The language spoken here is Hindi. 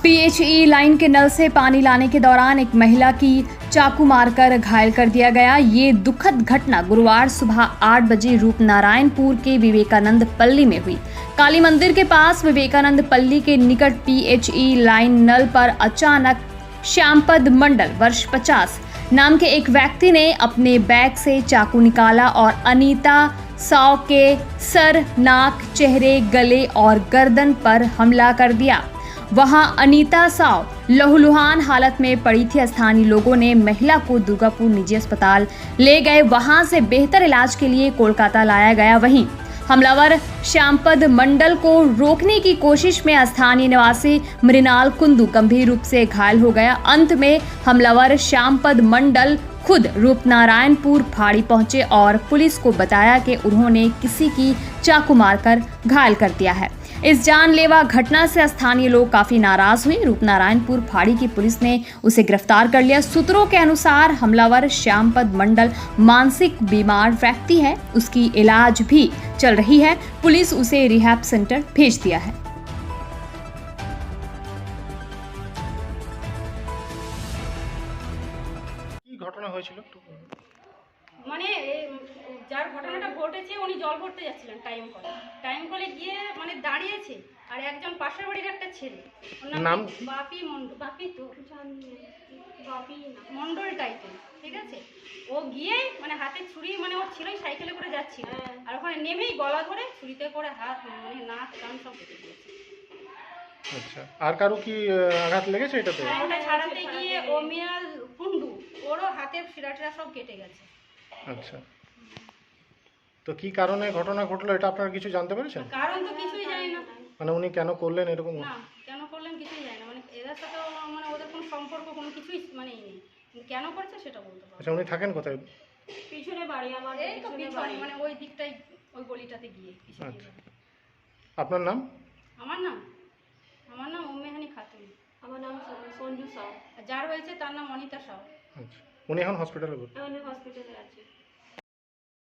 पीएचई लाइन के नल से पानी लाने के दौरान एक महिला की चाकू मारकर घायल कर दिया गया। ये दुखद घटना गुरुवार सुबह 8 बजे रूपनारायणपुर के विवेकानंद पल्ली में हुई। काली मंदिर के पास विवेकानंद पल्ली के निकट पीएचई लाइन नल पर अचानक श्यामपद मंडल वर्ष 50 नाम के एक व्यक्ति ने अपने बैग से चाकू निकाला और अनीता साव के सर, नाक, चेहरे, गले और गर्दन पर हमला कर दिया। वहां अनीता साव लहूलुहान हालत में पड़ी थी। स्थानीय लोगों ने महिला को दुर्गापुर निजी अस्पताल ले गए। वहां से बेहतर इलाज के लिए कोलकाता लाया गया। वहीं हमलावर श्यामपद मंडल को रोकने की कोशिश में स्थानीय निवासी मृणाल कुंदू गंभीर रूप से घायल हो गया। अंत में हमलावर श्यामपद मंडल खुद रूपनारायणपुर फाड़ी पहुंचे और पुलिस को बताया कि उन्होंने किसी की चाकू मारकर घायल कर दिया है। इस जानलेवा घटना से स्थानीय लोग काफी नाराज हुए। रूपनारायणपुर फाड़ी की पुलिस ने उसे गिरफ्तार कर लिया। सूत्रों के अनुसार हमलावर श्यामपद मंडल मानसिक बीमार व्यक्ति है। उसकी इलाज भी चल रही है। पुलिस उसे रिहैब सेंटर भेज दिया है। ঘটনা হয়েছিল একটু মানে যার ঘটনাটা ঘটেছে উনি জল ভরতে যাচ্ছিলেন টাইম কলে গিয়ে মানে দাঁড়িয়েছে আর একজন পাশের বাড়ির একটা ছেলে ওর নাম বাপি মন্ডল টাইপের, ঠিক আছে। ও গিয়ে মানে হাতে ছুরি মানে ওর ছিলই, সাইকেলে করে যাচ্ছিল আর ওখানে নেমেই গলা ধরে ছুরিতে করে হাত মানে নাক কান সব কেটে দিয়েছে। আচ্ছা, আর কারো কি আঘাত লেগেছে এটাতে? ওটা ছাড়াতে গিয়ে ও মিয়াল কুন্ডু ওরও হাতের শিরাটিরা সব কেটে গেছে। আচ্ছা, তো কি কারণে ঘটনা ঘটলো এটা আপনারা কিছু জানতে পেরেছেন? কারণ তো কিছুই জানি না, মানে উনি কেন করলেন এরকম? না কেন করলেন কিছুই জানি না, মানে এদের সাথে মানে ওদের কোনো সম্পর্ক কোনো কিছুই মানে নেই, কেন করছে সেটা বলতে পারবো। আচ্ছা, উনি থাকেন কোথায়? পিছনে বাড়ি আমার, এই তো পিছনে মানে ওই দিকটাই ওই গলিটাতে গিয়ে পিছনে। আচ্ছা, আপনার নাম? আমার নাম উম্মেহানি খাতুন। আমার নাম সঞ্জু সাউ। যার হয়েছে তার নাম অনিতা সাউ। আচ্ছা, উনি এখন হসপিটালে ভর্তি? উনি হসপিটালে আছে।